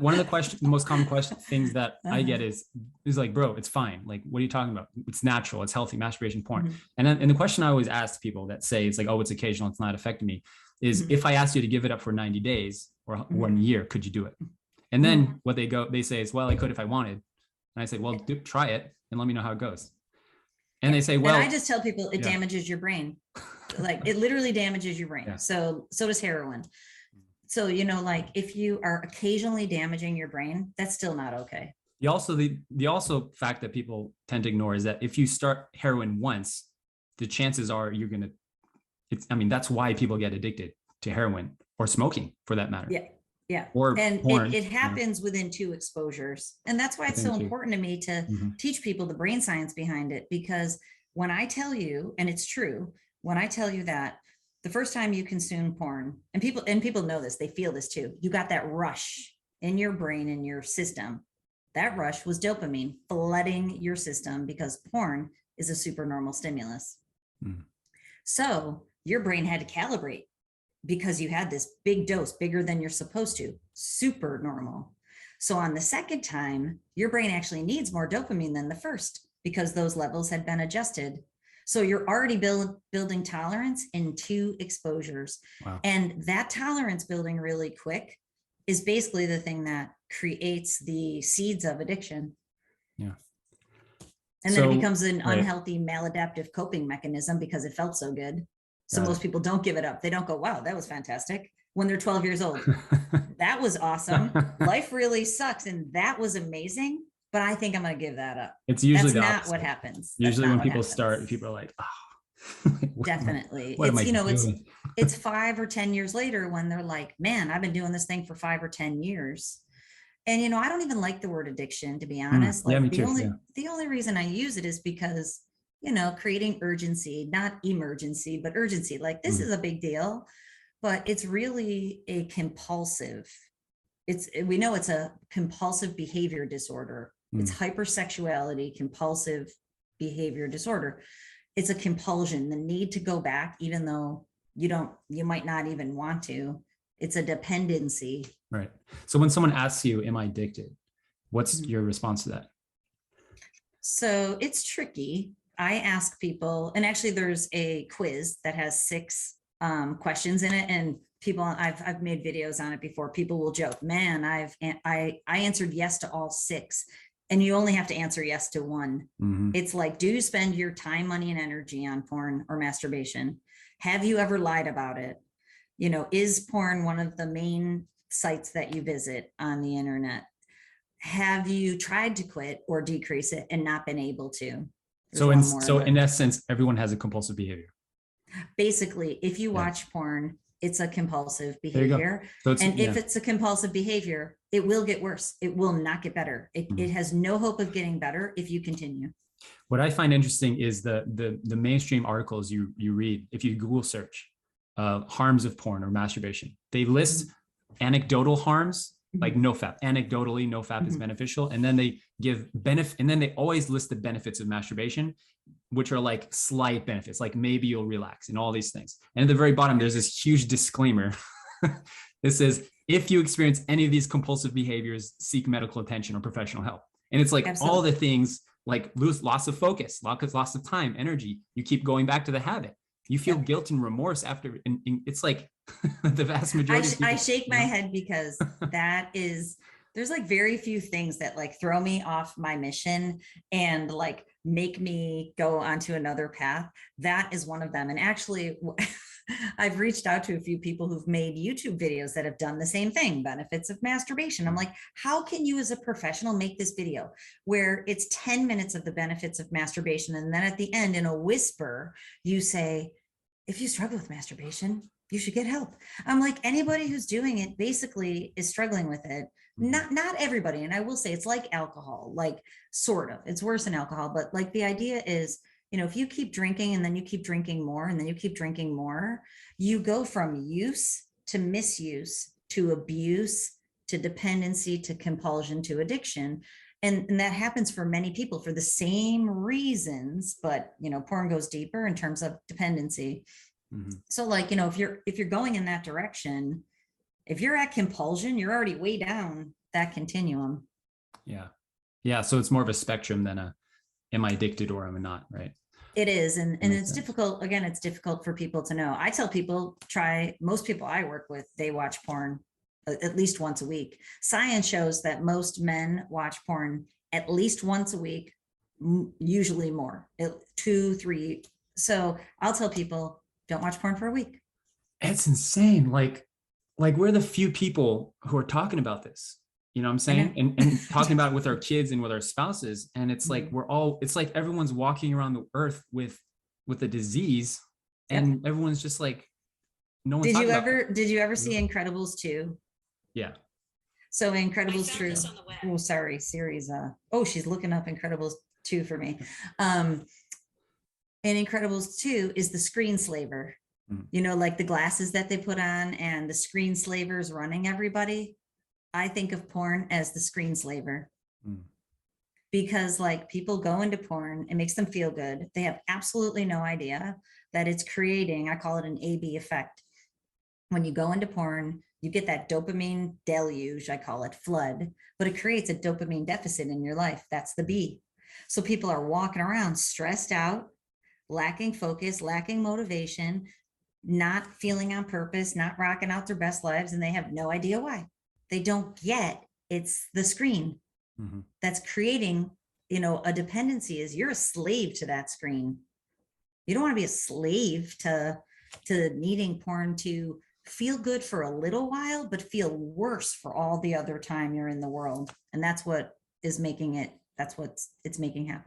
one of the most common things that I get is like, bro, it's fine. Like, what are you talking about? It's natural. It's healthy. Masturbation, porn. And the question I always ask people that say it's like, oh, it's occasional, it's not affecting me, is if I asked you to give it up for 90 days or 1 year, could you do it? And then what they say is, well, I could if I wanted. And I say, well, try it and let me know how it goes. And they say, well, and I just tell people it damages your brain. Like it literally damages your brain. So does heroin. So, you know, like if you are occasionally damaging your brain, that's still not okay. The also fact that people tend to ignore is that if you start heroin once, the chances are you're going to, that's why people get addicted to heroin or smoking for that matter. Yeah. Yeah. Or and porn, it happens within 2 exposures. And that's why it's so important to me to teach people the brain science behind it, because when I tell you, and it's true, when I tell you that the first time you consume porn, and people know this, they feel this too, you got that rush in your brain, in your system. That rush was dopamine flooding your system because porn is a supernormal stimulus. So your brain had to calibrate because you had this big dose, bigger than you're supposed to, super normal. So on the second time, your brain actually needs more dopamine than the first because those levels had been adjusted. So you're already building tolerance in 2 exposures. Wow. And that tolerance building really quick is basically the thing that creates the seeds of addiction. Yeah. And then it becomes an unhealthy maladaptive coping mechanism because it felt so good. So most people don't give it up. They don't go, wow, that was fantastic. When they're 12 years old, that was awesome. Life really sucks. And that was amazing. But I think I'm going to give that up. It's usually not what happens. Usually when people start, people are like, oh, definitely. What am I doing? It's 5 or 10 years later when they're like, man, I've been doing this thing for 5 or 10 years. And, you know, I don't even like the word addiction, to be honest. Like the only reason I use it is because, you know, creating urgency, not emergency, but urgency. Like this is a big deal, but it's really a compulsive. We know it's a compulsive behavior disorder. It's hypersexuality, compulsive behavior disorder. It's a compulsion, the need to go back, even though you might not even want to. It's a dependency. Right. So when someone asks you, am I addicted? What's your response to that? So it's tricky. I ask people, and actually there's a quiz that has 6 questions in it, and people, I've made videos on it before. People will joke, man, I answered yes to all 6, and you only have to answer yes to 1. It's like, do you spend your time, money, and energy on porn or masturbation? Have you ever lied about it? You know, is porn one of the main sites that you visit on the internet? Have you tried to quit or decrease it and not been able to? So in essence, everyone has a compulsive behavior. Basically, if you watch porn, it's a compulsive behavior. So if it's a compulsive behavior, it will get worse. It will not get better. It has no hope of getting better if you continue. What I find interesting is the mainstream articles you read. If you Google search harms of porn or masturbation, they list anecdotal harms, like NoFap. Anecdotally, NoFap is beneficial, and then they give benefit, and then they always list the benefits of masturbation, which are like slight benefits, like maybe you'll relax and all these things. And at the very bottom, there's this huge disclaimer. It says, if you experience any of these compulsive behaviors, seek medical attention or professional help. And it's like all the things, like loss of focus, loss of time, energy. You keep going back to the habit. You feel guilt and remorse after, and it's like the vast majority of people, I shake my head because there's like very few things that like throw me off my mission and like make me go onto another path. That is one of them. And actually, I've reached out to a few people who've made YouTube videos that have done the same thing, benefits of masturbation. I'm like, how can you as a professional make this video where it's 10 minutes of the benefits of masturbation, and then at the end in a whisper, you say, if you struggle with masturbation, you should get help. I'm like, anybody who's doing it basically is struggling with it. Not everybody. And I will say it's like alcohol, like sort of, it's worse than alcohol, but like the idea is, you know, if you keep drinking and then you keep drinking more and then you keep drinking more, you go from use to misuse to abuse to dependency to compulsion to addiction. And that happens for many people for the same reasons, but, you know, porn goes deeper in terms of dependency. So like, you know, if you're going in that direction, if you're at compulsion, you're already way down that continuum. Yeah. Yeah. So it's more of a spectrum than a, am I addicted or am I not? Right. It is. And it's sense. difficult. Again, it's difficult for people to know. I tell people, most people I work with, they watch porn at least once a week. Science shows that most men watch porn at least once a week, usually more, 2, 3. So I'll tell people, don't watch porn for a week. It's insane. Like we're the few people who are talking about this. You know what I'm saying? And talking about it with our kids and with our spouses. And it's like, it's like everyone's walking around the earth with a disease, and everyone's just like, no one's talking about that. Did you ever see Incredibles 2? Yeah. So Incredibles 2. Oh, sorry, Siri's she's looking up Incredibles 2 for me. And Incredibles 2 is the screenslaver. You know, like the glasses that they put on and the screenslavers running everybody. I think of porn as the screenslaver. Because like people go into porn, it makes them feel good. They have absolutely no idea that it's creating, I call it an A/B effect. When you go into porn, you get that dopamine deluge, I call it flood, but it creates a dopamine deficit in your life. That's the B. So people are walking around stressed out, lacking focus, lacking motivation, not feeling on purpose, not rocking out their best lives, and they have no idea why. They don't get it's the screen that's creating, a dependency. Is you're a slave to that screen. You don't want to be a slave to needing porn to feel good for a little while, but feel worse for all the other time you're in the world. And that's what is making it, that's what it's making happen.